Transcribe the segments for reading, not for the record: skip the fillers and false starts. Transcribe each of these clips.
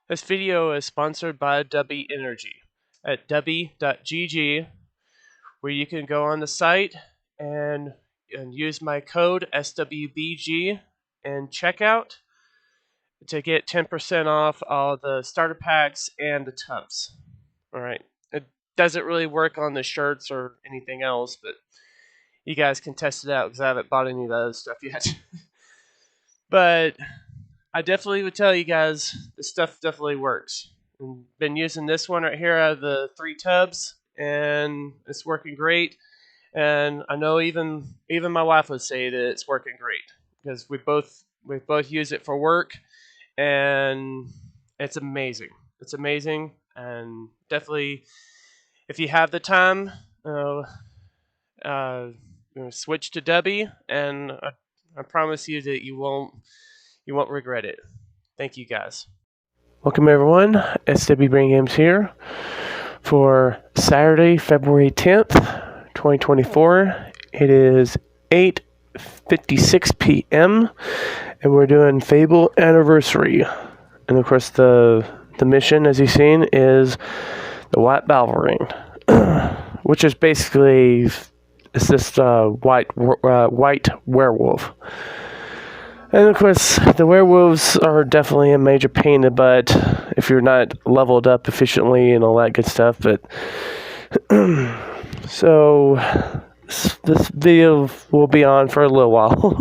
This video is sponsored by W Energy at w.gg, where you can go on the site and use my code SWBG in checkout to get 10% off all the starter packs and the tubs. Alright, it doesn't really work on the shirts or anything else, but you guys can test it out because I haven't bought any of that stuff yet. But I definitely would tell you guys this stuff definitely works. I've been using this one right here out of the 3 tubs, and it's working great. And I know even my wife would say that it's working great because we both use it for work, and it's amazing. It's amazing, and definitely, if you have the time, switch to W, and I promise you that you won't regret it. Thank you, guys. Welcome, everyone. SWBrainGames here for Saturday, February 10th, 2024. It is 8:56 p.m. and we're doing Fable Anniversary. And of course, the mission, as you've seen, is the White Balverine, which is basically it's this white werewolf. And of course, the werewolves are definitely a major pain in the butt if you're not leveled up efficiently and all that good stuff. But so this video will be on for a little while.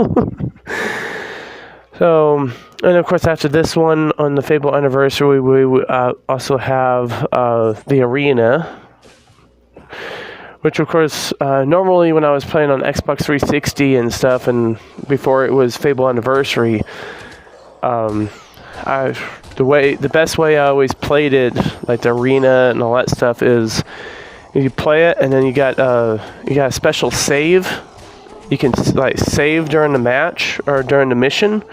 So, and of course, after this one on the Fable Anniversary, we also have the arena. Which, of course, normally when I was playing on Xbox 360 and stuff, and before it was Fable Anniversary, the best way I always played it, like the arena and all that stuff, is you play it and then you got a special save. You can like save during the match or during the mission,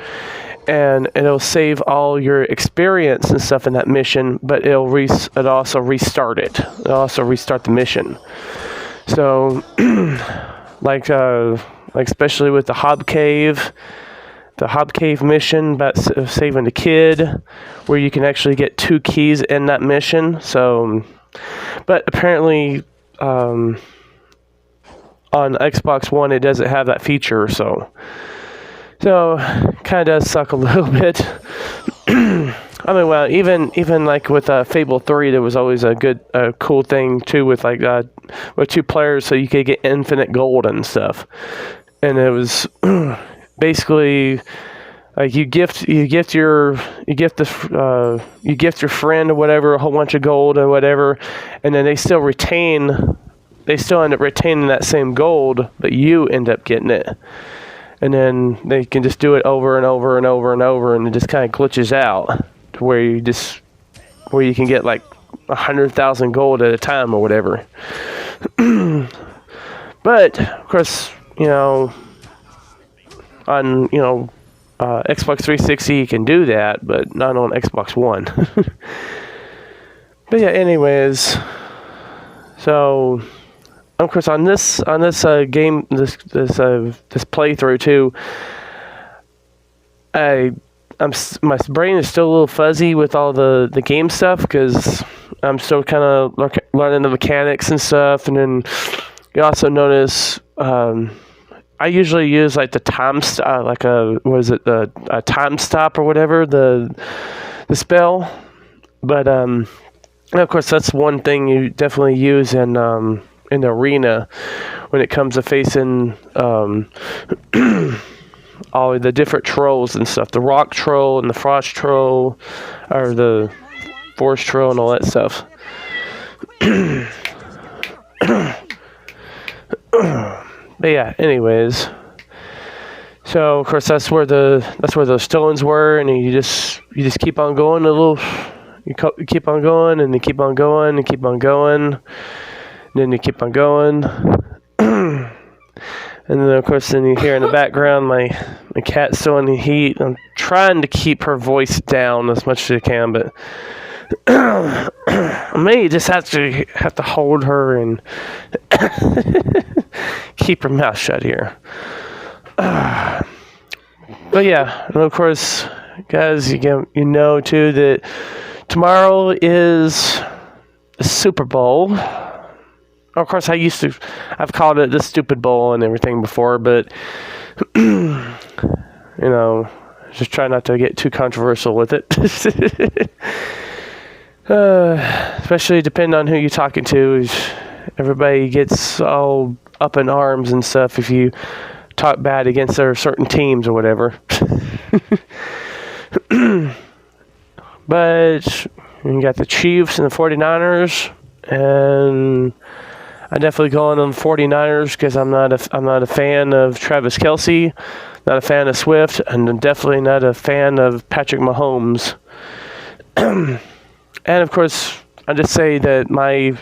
and it'll save all your experience and stuff in that mission, but it'll also restart it. It'll also restart the mission. So, like especially with the Hob Cave mission about saving the kid, where you can actually get 2 keys in that mission. So, but apparently on Xbox One it doesn't have that feature. So kind of does suck a little bit. I mean, well, even like with Fable 3, there was always a cool thing too with like with 2 players, so you could get infinite gold and stuff. And it was basically like you gift your friend or whatever a whole bunch of gold or whatever, and then they still end up retaining that same gold, but you end up getting it. And then they can just do it over and over and over and over, and it just kind of glitches out to where you can get like 100,000 gold at a time or whatever. But of course, on Xbox 360 you can do that, but not on Xbox One. But yeah, anyways, so of course on this game, this playthrough too, my brain is still a little fuzzy with all the game stuff because I'm still kind of learning the mechanics and stuff. And then you also notice I usually use like the time a time stop or whatever, the spell. But of course that's one thing you definitely use in the arena when it comes to facing all the different trolls and stuff, the rock troll and the frost troll, or the forest troll and all that stuff. But yeah, anyways, so of course that's where those stones were, and you just keep on going you keep on going, and you keep on going and keep on going, and then you keep on going. And then, of course, then you hear in the background my cat's still in the heat. I'm trying to keep her voice down as much as I can, but I may just have to hold her and keep her mouth shut here. But yeah, and of course, guys, you know too that tomorrow is the Super Bowl. Of course, I've called it the Stupid Bowl and everything before, but, you know, just try not to get too controversial with it. Especially depending on who you're talking to. Everybody gets all up in arms and stuff if you talk bad against their certain teams or whatever. But you got the Chiefs and the 49ers, and I definitely go on the 49ers because I'm not a fan of Travis Kelce, not a fan of Swift, and I'm definitely not a fan of Patrick Mahomes. And of course, I just say that my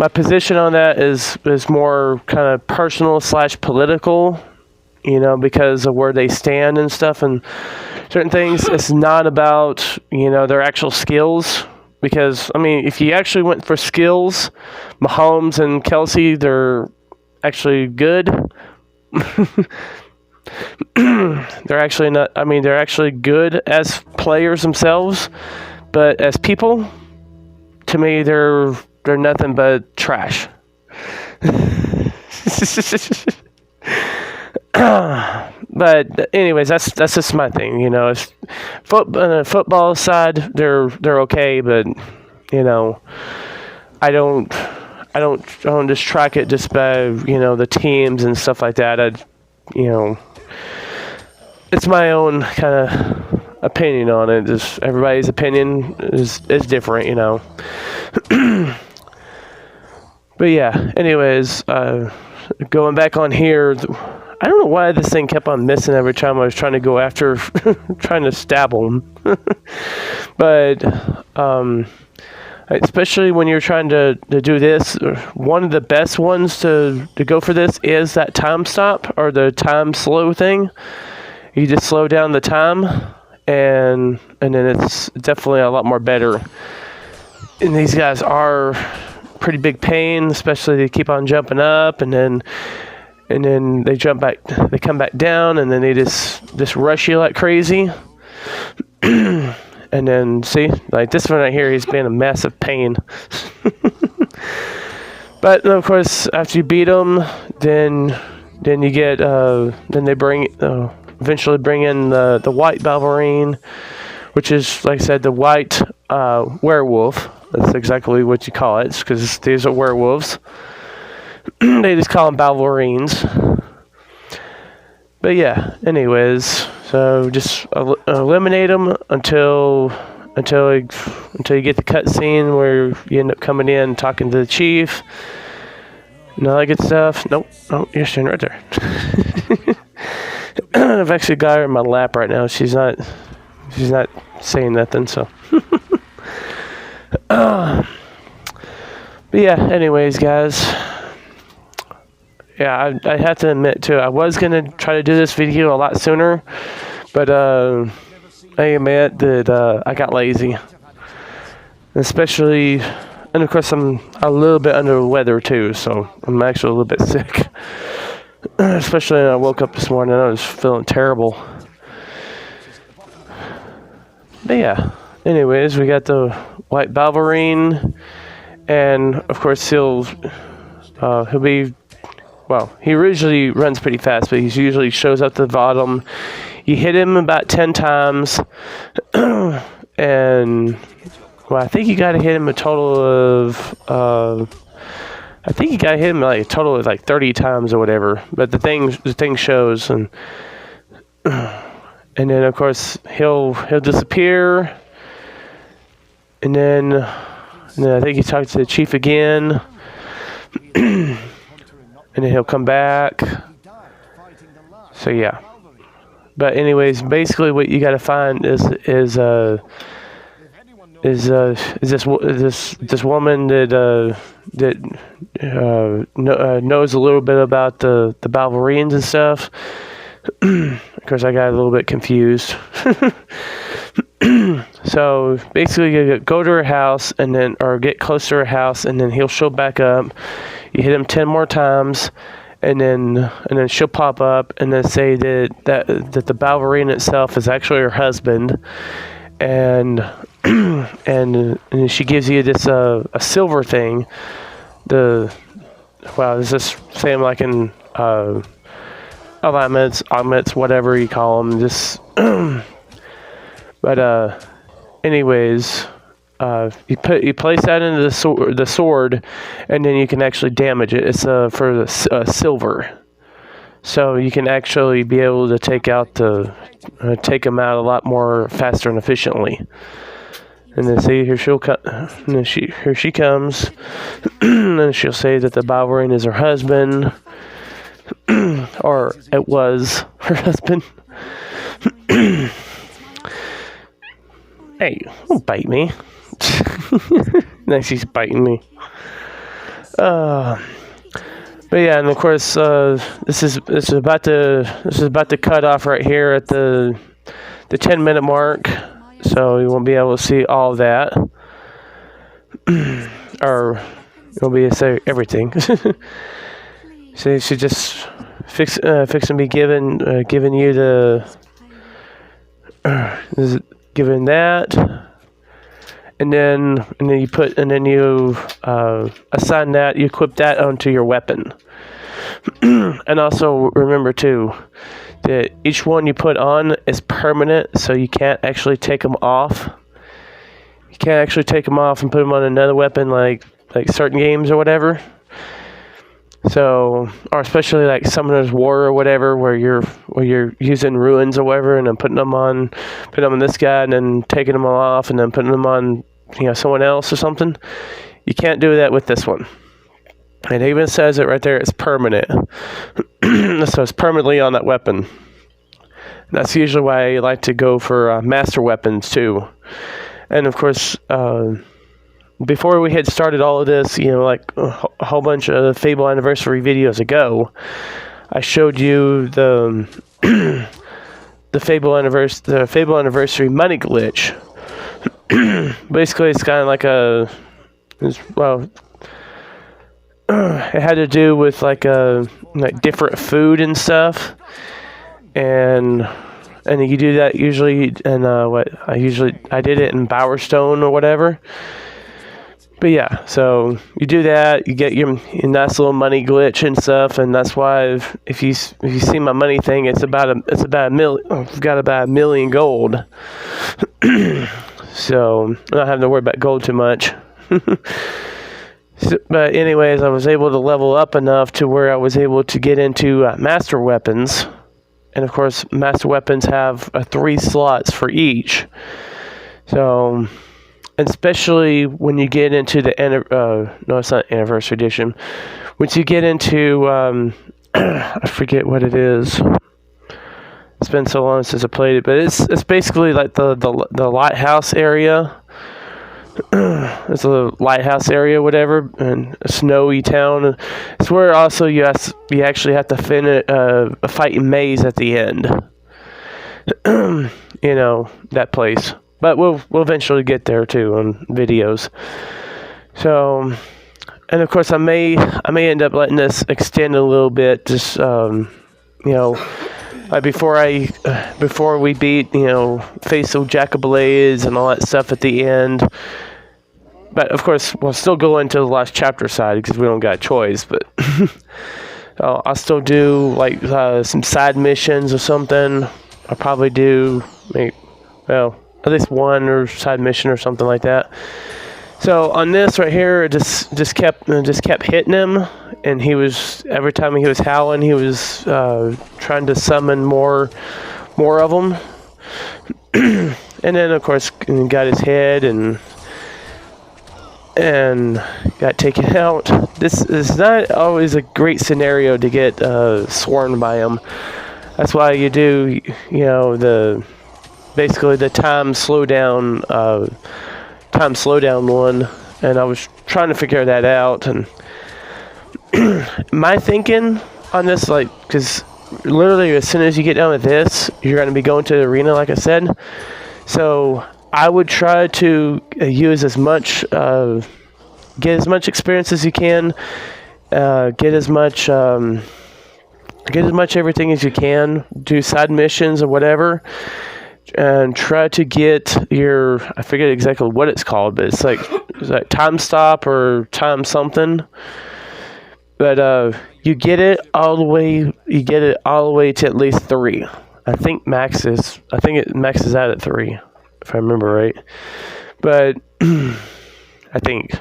position on that is more kind of personal / political, you know, because of where they stand and stuff and certain things. It's not about, you know, their actual skills. Because, I mean, if you actually went for skills, Mahomes and Kelce, they're actually good. They're actually not, I mean, they're actually good as players themselves. But as people, to me, they're nothing but trash. But anyways, that's just my thing, you know. If on the football side, they're okay, but you know, I don't just track it just by, you know, the teams and stuff like that. You know, it's my own kind of opinion on it. Just everybody's opinion is different, you know. But yeah, anyways, going back on here. I don't know why this thing kept on missing every time I was trying to go after, trying to stab him. But, especially when you're trying to do this, one of the best ones to go for this is that time stop or the time slow thing. You just slow down the time, and then it's definitely a lot more better. And these guys are pretty big pain, especially they keep on jumping up, and then they jump back, they come back down, and then they just rush you like crazy. And then, see, like this one right here, he's been a massive pain. But, of course, after you beat him, then you get, then they eventually bring in the white Balverine, which is, like I said, the white werewolf. That's exactly what you call it, because these are werewolves. They just call them Balverines. But yeah, anyways, so just eliminate them until you get the cutscene where you end up coming in talking to the chief and all that good stuff. Nope, oh, you're sitting right there. I've actually got her in my lap right now. She's not saying nothing, so. But yeah, anyways, guys. Yeah, I have to admit, too, I was going to try to do this video a lot sooner, but I admit that I got lazy. Especially, and of course, I'm a little bit under the weather, too, so I'm actually a little bit sick. Especially when I woke up this morning, I was feeling terrible. But yeah, anyways, we got the white Balverine, and of course, he'll be... Well, he usually runs pretty fast, but he usually shows up at the bottom. You hit him about 10 times, and well, I think you got to hit him a total of. I think you got to hit him like a total of like 30 times or whatever. But the thing shows, and then of course he'll disappear, and then I think he talks to the chief again. And then he'll come back. So yeah. But anyways, basically what you got to find is this woman that knows a little bit about the Balverines and stuff. Of course, I got a little bit confused. So basically, you go to her house or get close to her house, and then he'll show back up. You hit him 10 more times, and then she'll pop up and then say that the Balverine itself is actually her husband, and and she gives you this a silver thing. Is this same like in alignments, augments, whatever you call them. Just but anyways, you place that into the sword, and then you can actually damage it. It's for the silver, so you can actually be able to take them out a lot more faster and efficiently. And then see, here she comes, and she'll say that the Balverine is her husband, or it was her husband. Hey, don't bite me. Now she's biting me. But yeah, and of course, this is about to cut off right here at the 10-minute mark, so you won't be able to see all that, or you'll be able to say everything. So she just fixing to be giving you giving that, and then you assign that, you equip that onto your weapon. And also remember too that each one you put on is permanent, so you can't actually take them off. You can't actually take them off and put them on another weapon like certain games or whatever. So, or especially like Summoner's War or whatever, where you're using ruins or whatever, and then putting them on this guy, and then taking them all off, and then putting them on someone else or something. You can't do that with this one. It even says it right there. It's permanent, so it's permanently on that weapon. And that's usually why I like to go for master weapons too. And of course, before we had started all of this, like a whole bunch of Fable anniversary videos ago, I showed you the Fable anniversary money glitch. Basically, it's kind of like it had to do with like different food and stuff, and you do that usually, and I did it in Bowerstone or whatever. But yeah, so you do that, you get your nice little money glitch and stuff, and that's why if you see my money thing, it's about a million. I've got about 1 million gold, so I'm not having to worry about gold too much. But anyways, I was able to level up enough to where I was able to get into master weapons, and of course, master weapons have 3 slots for each. So, especially when you get into the no, it's not anniversary edition. Once you get into I forget what it is. It's been so long since I played it, but it's basically like the lighthouse area. It's a lighthouse area, whatever, and a snowy town. It's where also you actually have to finish a fighting maze at the end. That place. But we'll eventually get there too on videos. So, and of course I may end up letting this extend a little bit, just like before we beat Facial Jackablaze and all that stuff at the end. But of course we'll still go into the last chapter side because we don't got a choice. But I'll still do like some side missions or something. I'll probably do at least one or side mission or something like that. So on this right here, it just kept hitting him, and he was, every time he was howling, he was trying to summon more of them. And then of course got his head and got taken out. This is not always a great scenario to get swarmed by him. That's why you do basically the time slowdown one, and I was trying to figure that out. And my thinking on this, because literally as soon as you get done with this, you're going to be going to the arena, like I said. So I would try to use get as much experience as you can, get as much everything as you can, do side missions or whatever. and try to get your, I forget exactly what it's called, but it's like time stop or time something. But you get it all the way. You get it all the way to at least 3. I think it maxes out at 3, if I remember right. But I think.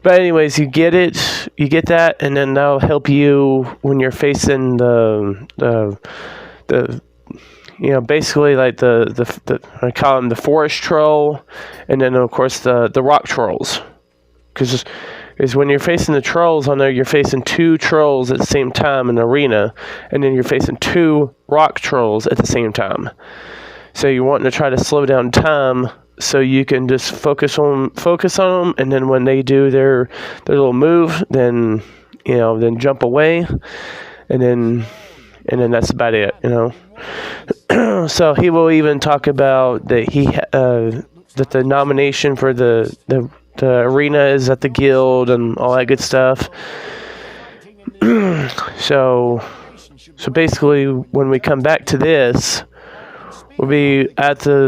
But anyways, you get that, and then that'll help you when you're facing the basically like the I call them the forest troll, and then of course the rock trolls, because when you're facing the trolls on there, you're facing 2 trolls at the same time in the arena, and then you're facing 2 rock trolls at the same time. So you're wanting to try to slow down time so you can just focus on them, and then when they do their little move, then jump away, and then that's about it. So he will even talk about that that the nomination for the arena is at the guild and all that good stuff. So basically, when we come back to this, we'll be at the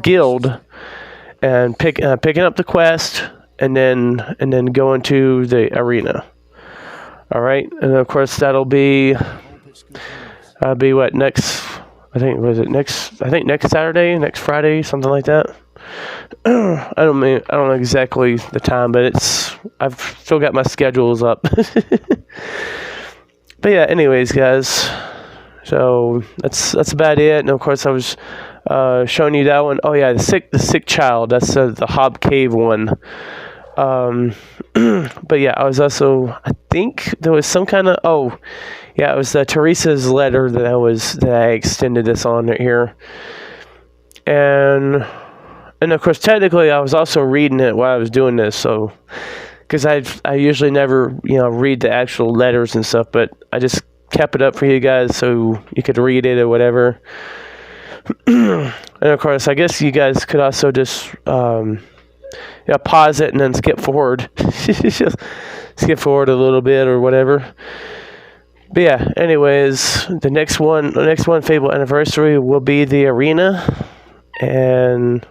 guild and picking up the quest, and then going to the arena. All right, and of course that'll be what next? I think next Saturday, next Friday, something like that. I don't know exactly the time, but I've still got my schedules up. But yeah, anyways, guys. So that's about it. And of course, I was showing you that one. Oh yeah, the sick child. That's the Hob Cave one. But yeah, I was also, I think there was some kind of, it was Teresa's letter that I extended this on here. And of course, technically, I was also reading it while I was doing this. So, because I usually never read the actual letters and stuff, but I just kept it up for you guys so you could read it or whatever. And of course, I guess you guys could also just pause it and then skip forward. Skip forward a little bit or whatever. But yeah, anyways, the next one, Fable Anniversary, will be the arena, and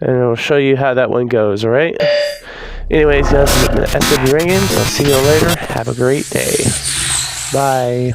I'll show you how that one goes. All right. Anyways, guys, this has been SWBrainGames. I'll see you later. Have a great day. Bye.